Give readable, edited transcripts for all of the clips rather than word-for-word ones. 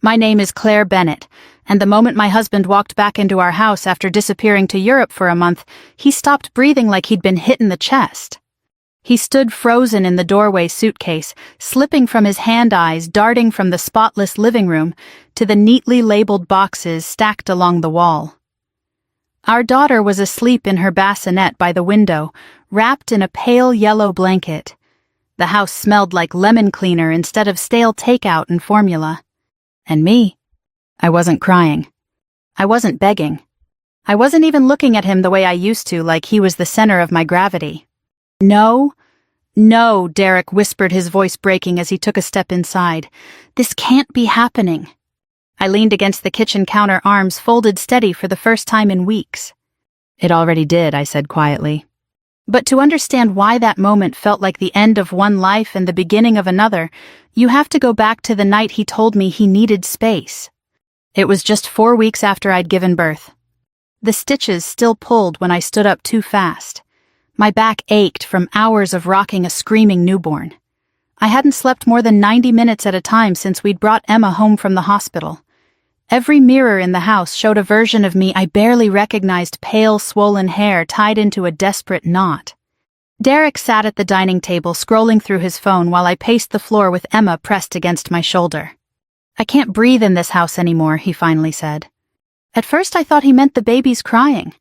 My name is Claire Bennett, and the moment my husband walked back into our house after disappearing to Europe for a month, he stopped breathing like he'd been hit in the chest. He stood frozen in the doorway, suitcase, slipping from his hand-eyes, darting from the spotless living room to the neatly labeled boxes stacked along the wall. Our daughter was asleep in her bassinet by the window, wrapped in a pale yellow blanket. The house smelled like lemon cleaner instead of stale takeout and formula. And me? I wasn't crying. I wasn't begging. I wasn't even looking at him the way I used to, like he was the center of my gravity. No, Derek whispered, his voice breaking as he took a step inside. This can't be happening. I leaned against the kitchen counter, arms folded steady for the first time in weeks. It already did, I said quietly. But to understand why that moment felt like the end of one life and the beginning of another, you have to go back to the night he told me he needed space. It was just 4 weeks after I'd given birth. The stitches still pulled when I stood up too fast. My back ached from hours of rocking a screaming newborn. I hadn't slept more than 90 minutes at a time since we'd brought Emma home from the hospital. Every mirror in the house showed a version of me I barely recognized, pale, swollen hair tied into a desperate knot. Derek sat at the dining table, scrolling through his phone while I paced the floor with Emma pressed against my shoulder. I can't breathe in this house anymore, he finally said. At first I thought he meant the baby's crying,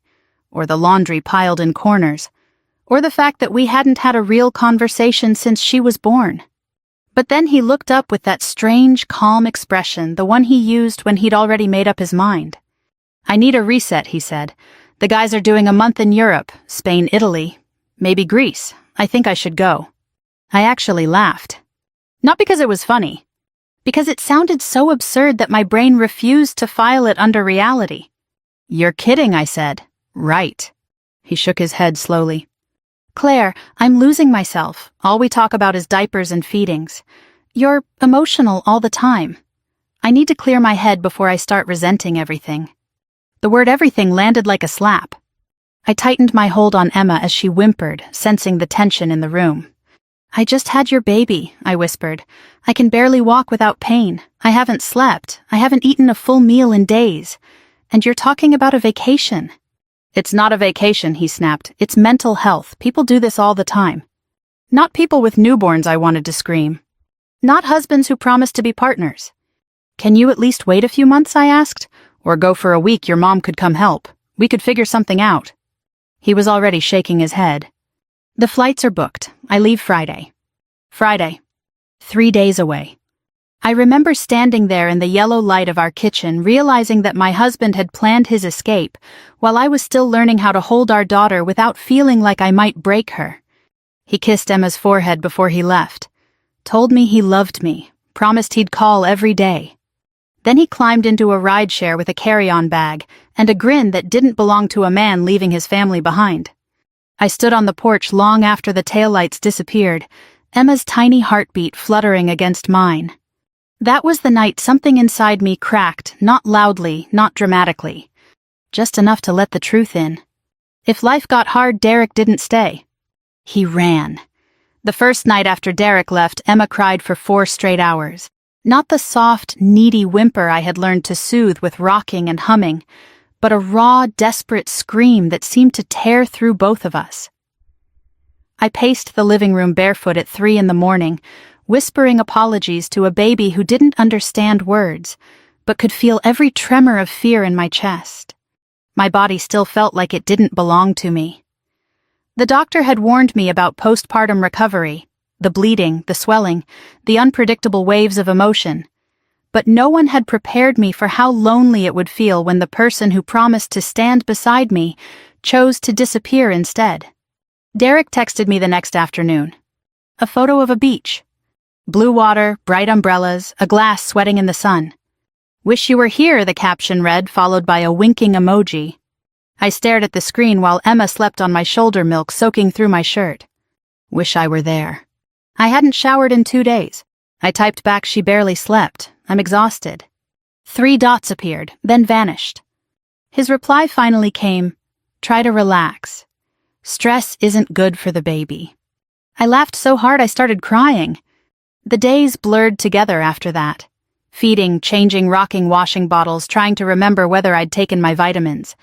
or the laundry piled in corners, or the fact that we hadn't had a real conversation since she was born. But then he looked up with that strange, calm expression, the one he used when he'd already made up his mind. I need a reset, he said. The guys are doing a month in Europe, Spain, Italy, maybe Greece. I think I should go. I actually laughed. Not because it was funny, because it sounded so absurd that my brain refused to file it under reality. You're kidding, I said. Right. He shook his head slowly. Claire, I'm losing myself. All we talk about is diapers and feedings. You're emotional all the time. I need to clear my head before I start resenting everything. The word everything landed like a slap. I tightened my hold on Emma as she whimpered, sensing the tension in the room. I just had your baby, I whispered. I can barely walk without pain. I haven't slept. I haven't eaten a full meal in days. And you're talking about a vacation. It's not a vacation, he snapped. It's mental health. People do this all the time. Not people with newborns, I wanted to scream. Not husbands who promise to be partners. Can you at least wait a few months, I asked? Or go for a week, your mom could come help. We could figure something out. He was already shaking his head. The flights are booked. I leave Friday. Friday. 3 days away. I remember standing there in the yellow light of our kitchen, realizing that my husband had planned his escape, while I was still learning how to hold our daughter without feeling like I might break her. He kissed Emma's forehead before he left, told me he loved me, promised he'd call every day. Then he climbed into a rideshare with a carry-on bag and a grin that didn't belong to a man leaving his family behind. I stood on the porch long after the taillights disappeared, Emma's tiny heartbeat fluttering against mine. That was the night something inside me cracked, not loudly, not dramatically. Just enough to let the truth in. If life got hard, Derek didn't stay. He ran. The first night after Derek left, Emma cried for 4 straight hours. Not the soft, needy whimper I had learned to soothe with rocking and humming, but a raw, desperate scream that seemed to tear through both of us. I paced the living room barefoot at 3 a.m, whispering apologies to a baby who didn't understand words, but could feel every tremor of fear in my chest. My body still felt like it didn't belong to me. The doctor had warned me about postpartum recovery, the bleeding, the swelling, the unpredictable waves of emotion, but no one had prepared me for how lonely it would feel when the person who promised to stand beside me chose to disappear instead. Derek texted me the next afternoon. A photo of a beach. Blue water, bright umbrellas, a glass sweating in the sun. Wish you were here, the caption read, followed by a winking emoji. I stared at the screen while Emma slept on my shoulder, milk soaking through my shirt. Wish I were there. I hadn't showered in 2 days. I typed back, she barely slept. I'm exhausted. 3 dots appeared, then vanished. His reply finally came, try to relax. Stress isn't good for the baby. I laughed so hard I started crying. The days blurred together after that. Feeding, changing, rocking washing bottles, trying to remember whether I'd taken my vitamins.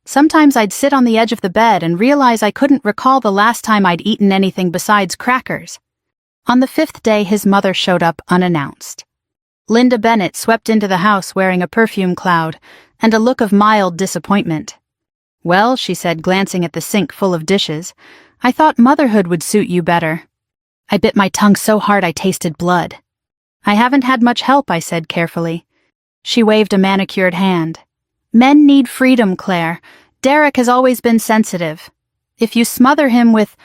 Sometimes I'd sit on the edge of the bed and realize I couldn't recall the last time I'd eaten anything besides crackers. On the 5th day, his mother showed up unannounced. Linda Bennett swept into the house wearing a perfume cloud and a look of mild disappointment. "Well," she said, glancing at the sink full of dishes, "I thought motherhood would suit you better." I bit my tongue so hard I tasted blood. "I haven't had much help," I said carefully. She waved a manicured hand. "Men need freedom, Claire. Derek has always been sensitive. If you smother him with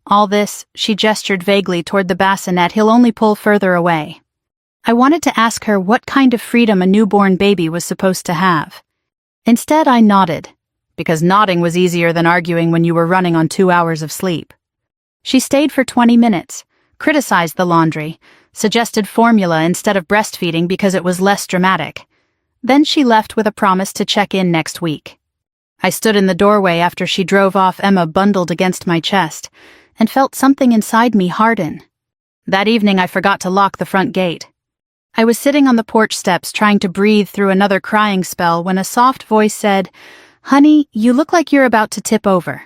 all this," she gestured vaguely toward the bassinet, "he'll only pull further away." I wanted to ask her what kind of freedom a newborn baby was supposed to have. Instead, I nodded, because nodding was easier than arguing when you were running on 2 hours of sleep. She stayed for 20 minutes, criticized the laundry, suggested formula instead of breastfeeding because it was less dramatic. Then she left with a promise to check in next week. I stood in the doorway after she drove off, Emma bundled against my chest, and felt something inside me harden. That evening I forgot to lock the front gate. I was sitting on the porch steps trying to breathe through another crying spell when a soft voice said, "Honey, you look like you're about to tip over."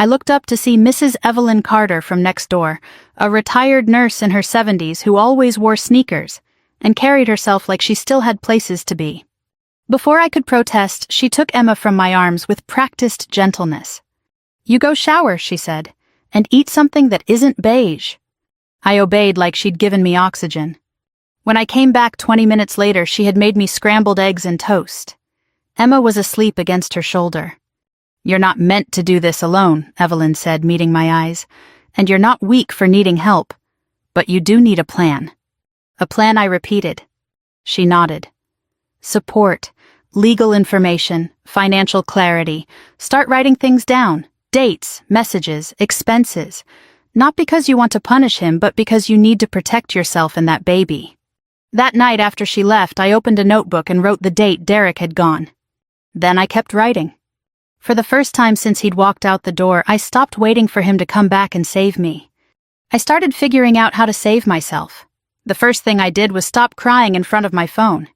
I looked up to see Mrs. Evelyn Carter from next door, a retired nurse in her 70s who always wore sneakers and carried herself like she still had places to be. Before I could protest, she took Emma from my arms with practiced gentleness. "You go shower," she said, "and eat something that isn't beige." I obeyed like she'd given me oxygen. When I came back 20 minutes later, she had made me scrambled eggs and toast. Emma was asleep against her shoulder. "You're not meant to do this alone," Evelyn said, meeting my eyes, "and you're not weak for needing help. But you do need a plan." "A plan," I repeated. She nodded. "Support, legal information, financial clarity. Start writing things down. Dates, messages, expenses. Not because you want to punish him, but because you need to protect yourself and that baby." That night after she left, I opened a notebook and wrote the date Derek had gone. Then I kept writing. For the first time since he'd walked out the door, I stopped waiting for him to come back and save me. I started figuring out how to save myself. The first thing I did was stop crying in front of my phone.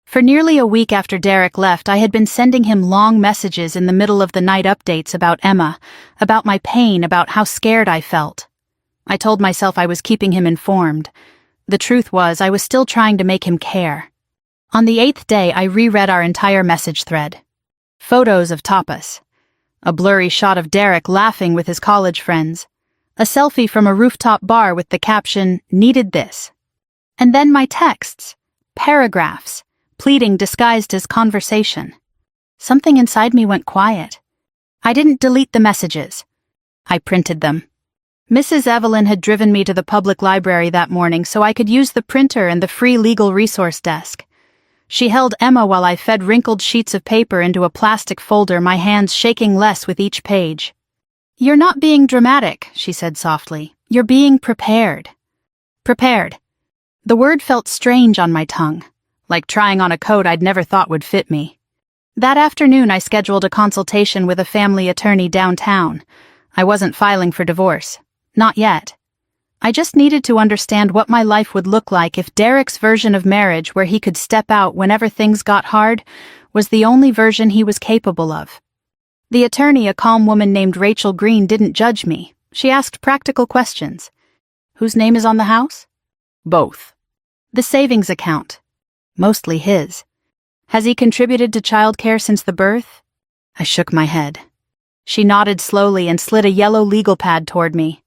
For nearly a week after Derek left, I had been sending him long messages in the middle of the night, updates about Emma, about my pain, about how scared I felt. I told myself I was keeping him informed. The truth was, I was still trying to make him care. On the 8th day, I reread our entire message thread. Photos of tapas. A blurry shot of Derek laughing with his college friends. A selfie from a rooftop bar with the caption, "Needed this." And then my texts. Paragraphs. Pleading disguised as conversation. Something inside me went quiet. I didn't delete the messages. I printed them. Mrs. Evelyn had driven me to the public library that morning so I could use the printer and the free legal resource desk. She held Emma while I fed wrinkled sheets of paper into a plastic folder, my hands shaking less with each page. "You're not being dramatic," she said softly. "You're being prepared." Prepared. The word felt strange on my tongue, like trying on a coat I'd never thought would fit me. That afternoon I scheduled a consultation with a family attorney downtown. I wasn't filing for divorce. Not yet. I just needed to understand what my life would look like if Derek's version of marriage, where he could step out whenever things got hard, was the only version he was capable of. The attorney, a calm woman named Rachel Green, didn't judge me. She asked practical questions. "Whose name is on the house?" "Both." "The savings account?" "Mostly his." "Has he contributed to childcare since the birth?" I shook my head. She nodded slowly and slid a yellow legal pad toward me.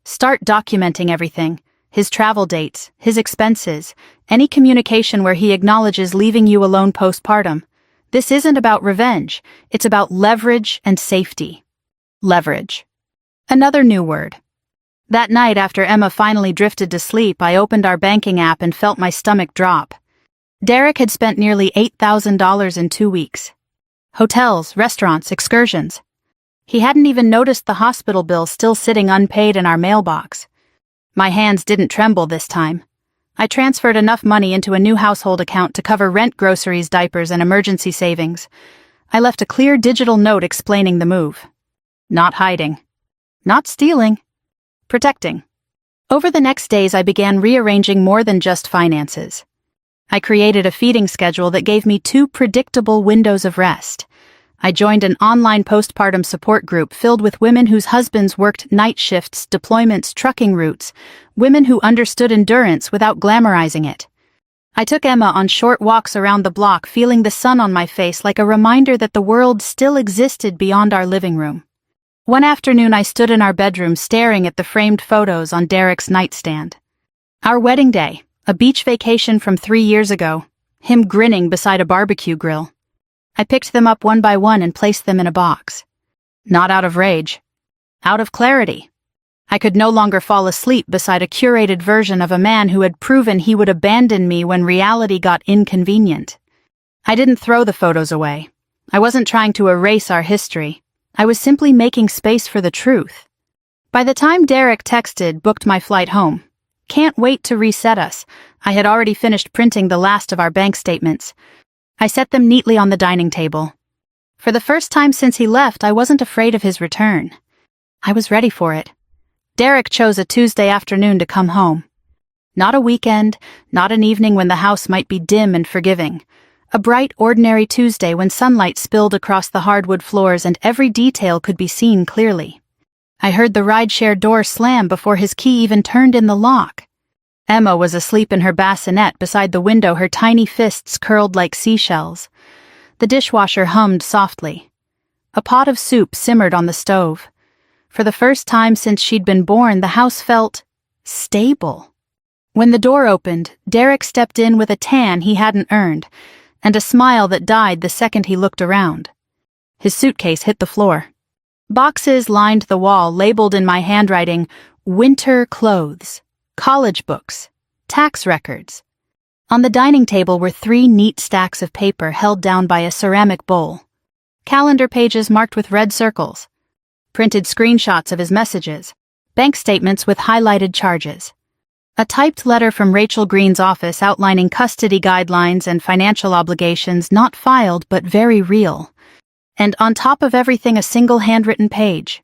"Start documenting everything. His travel dates, his expenses, any communication where he acknowledges leaving you alone postpartum. This isn't about revenge. It's about leverage and safety." Leverage. Another new word. That night, after Emma finally drifted to sleep, I opened our banking app and felt my stomach drop. Derek had spent nearly $8,000 in 2 weeks. Hotels, restaurants, excursions. He hadn't even noticed the hospital bill still sitting unpaid in our mailbox. My hands didn't tremble this time. I transferred enough money into a new household account to cover rent, groceries, diapers, and emergency savings. I left a clear digital note explaining the move. Not hiding. Not stealing. Protecting. Over the next days, I began rearranging more than just finances. I created a feeding schedule that gave me 2 predictable windows of rest. I joined an online postpartum support group filled with women whose husbands worked night shifts, deployments, trucking routes, women who understood endurance without glamorizing it. I took Emma on short walks around the block, feeling the sun on my face like a reminder that the world still existed beyond our living room. One afternoon I stood in our bedroom staring at the framed photos on Derek's nightstand. Our wedding day, a beach vacation from 3 years ago, him grinning beside a barbecue grill. I picked them up one by one and placed them in a box. Not out of rage. Out of clarity. I could no longer fall asleep beside a curated version of a man who had proven he would abandon me when reality got inconvenient. I didn't throw the photos away. I wasn't trying to erase our history. I was simply making space for the truth. By the time Derek texted, "Booked my flight home. Can't wait to reset us," I had already finished printing the last of our bank statements. I set them neatly on the dining table. For the first time since he left, I wasn't afraid of his return. I was ready for it. Derek chose a Tuesday afternoon to come home. Not a weekend, not an evening when the house might be dim and forgiving. A bright, ordinary Tuesday when sunlight spilled across the hardwood floors and every detail could be seen clearly. I heard the rideshare door slam before his key even turned in the lock. Emma was asleep in her bassinet beside the window, her tiny fists curled like seashells. The dishwasher hummed softly. A pot of soup simmered on the stove. For the first time since she'd been born, the house felt stable. When the door opened, Derek stepped in with a tan he hadn't earned, and a smile that died the second he looked around. His suitcase hit the floor. Boxes lined the wall, labeled in my handwriting, "Winter clothes, college books, tax records." On the dining table were 3 neat stacks of paper held down by a ceramic bowl. Calendar pages marked with red circles. Printed screenshots of his messages. Bank statements with highlighted charges. A typed letter from Rachel Green's office outlining custody guidelines and financial obligations not filed but very real. And on top of everything, a single handwritten page.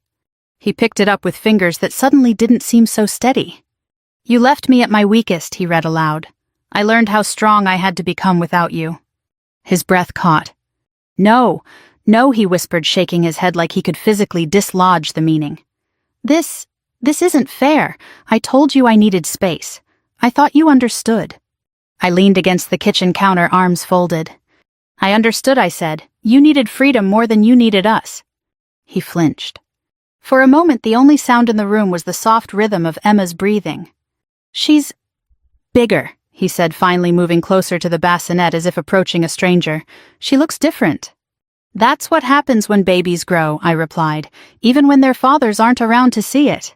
He picked it up with fingers that suddenly didn't seem so steady. "You left me at my weakest," he read aloud. "I learned how strong I had to become without you." His breath caught. "No, no," he whispered, shaking his head like he could physically dislodge the meaning. This isn't fair. I told you I needed space. I thought you understood." I leaned against the kitchen counter, arms folded. "I understood," I said. "You needed freedom more than you needed us." He flinched. For a moment, the only sound in the room was the soft rhythm of Emma's breathing. "She's bigger," he said, finally moving closer to the bassinet as if approaching a stranger. "She looks different." "That's what happens when babies grow," I replied, "even when their fathers aren't around to see it."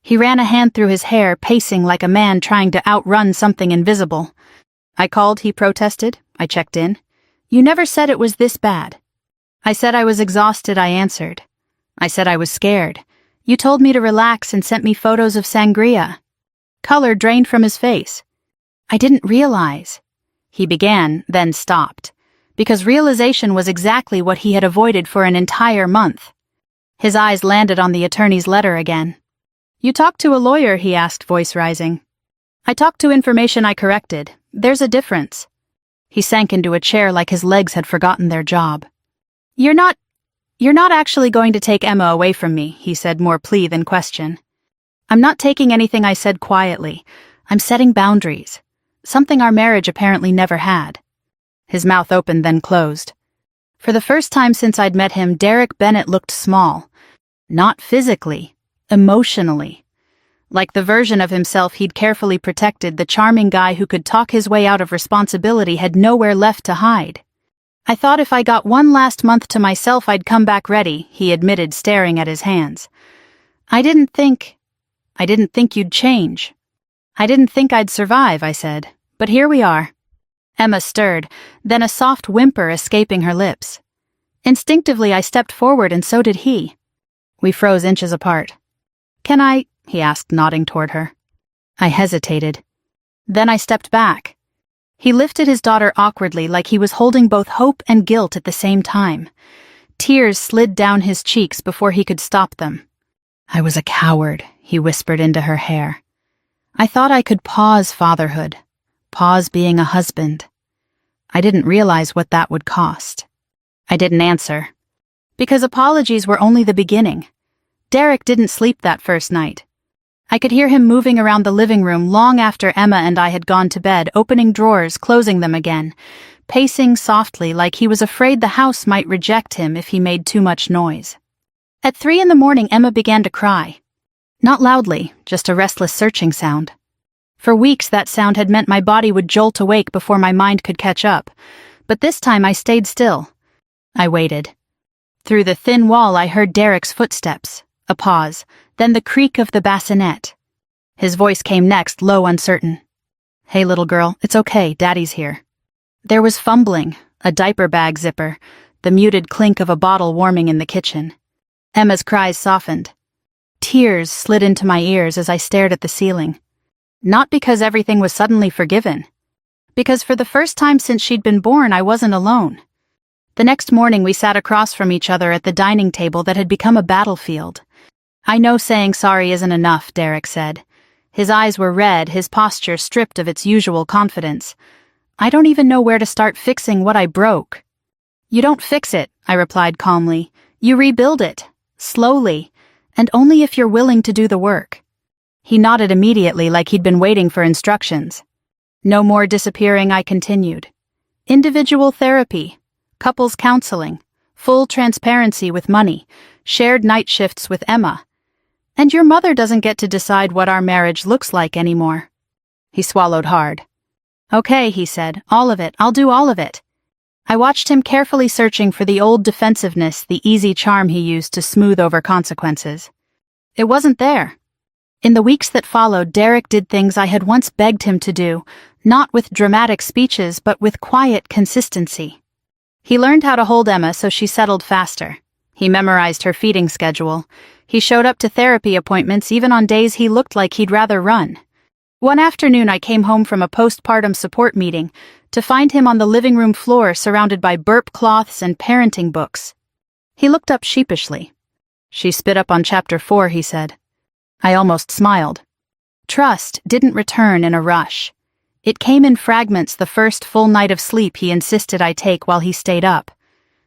He ran a hand through his hair, pacing like a man trying to outrun something invisible. "I called," he protested. I checked in. "You never said it was this bad." "I said I was exhausted," I answered. "I said I was scared. You told me to relax and sent me photos of sangria." Color drained from his face. "I didn't realize." He began, then stopped. Because realization was exactly what he had avoided for an entire month. His eyes landed on the attorney's letter again. "You talked to a lawyer?" he asked, voice rising. "I talked to information I corrected. There's a difference." He sank into a chair like his legs had forgotten their job. You're not actually going to take Emma away from me," he said, more plea than question. "I'm not taking anything," I said quietly. "I'm setting boundaries. Something our marriage apparently never had." His mouth opened, then closed. For the first time since I'd met him, Derek Bennett looked small. Not physically. Emotionally. Like the version of himself he'd carefully protected, the charming guy who could talk his way out of responsibility had nowhere left to hide. "I thought if I got one last month to myself I'd come back ready," he admitted, staring at his hands. I didn't think you'd change. I didn't think I'd survive," I said. "But here we are." Emma stirred, then a soft whimper escaping her lips. Instinctively I stepped forward, and so did he. We froze inches apart. "Can I?" he asked, nodding toward her. I hesitated. Then I stepped back. He lifted his daughter awkwardly, like he was holding both hope and guilt at the same time. Tears slid down his cheeks before he could stop them. "I was a coward," he whispered into her hair. "I thought I could pause fatherhood. Pause being a husband. I didn't realize what that would cost. I didn't answer. Because apologies were only the beginning. Derek didn't sleep that first night. I could hear him moving around the living room long after Emma and I had gone to bed, opening drawers, closing them again, pacing softly like he was afraid the house might reject him if he made too much noise. At 3 a.m, Emma began to cry. Not loudly, just a restless searching sound. For weeks that sound had meant my body would jolt awake before my mind could catch up, but this time I stayed still. I waited. Through the thin wall I heard Derek's footsteps, a pause, then the creak of the bassinet. His voice came next, low, uncertain. "Hey, little girl, it's okay, Daddy's here." There was fumbling, a diaper bag zipper, the muted clink of a bottle warming in the kitchen. Emma's cries softened. Tears slid into my ears as I stared at the ceiling. Not because everything was suddenly forgiven. Because for the first time since she'd been born, I wasn't alone. The next morning we sat across from each other at the dining table that had become a battlefield. "I know saying sorry isn't enough," Derek said. His eyes were red, his posture stripped of its usual confidence. "I don't even know where to start fixing what I broke." "You don't fix it," I replied calmly. "You rebuild it. Slowly. And only if you're willing to do the work." He nodded immediately like he'd been waiting for instructions. "No more disappearing," I continued. "Individual therapy, couples counseling, full transparency with money, shared night shifts with Emma. And your mother doesn't get to decide what our marriage looks like anymore." He swallowed hard. "Okay," he said, "all of it. I'll do all of it." I watched him carefully searching for the old defensiveness, the easy charm he used to smooth over consequences. It wasn't there. In the weeks that followed, Derek did things I had once begged him to do, not with dramatic speeches but with quiet consistency. He learned how to hold Emma so she settled faster. He memorized her feeding schedule. He showed up to therapy appointments even on days he looked like he'd rather run. One afternoon I came home from a postpartum support meeting to find him on the living room floor surrounded by burp cloths and parenting books. He looked up sheepishly. "She spit up on chapter 4, he said. I almost smiled. Trust didn't return in a rush. It came in fragments the first full night of sleep he insisted I take while he stayed up.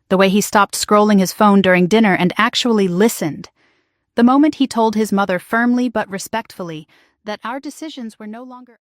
The way he stopped scrolling his phone during dinner and actually listened. The moment he told his mother firmly but respectfully that our decisions were no longer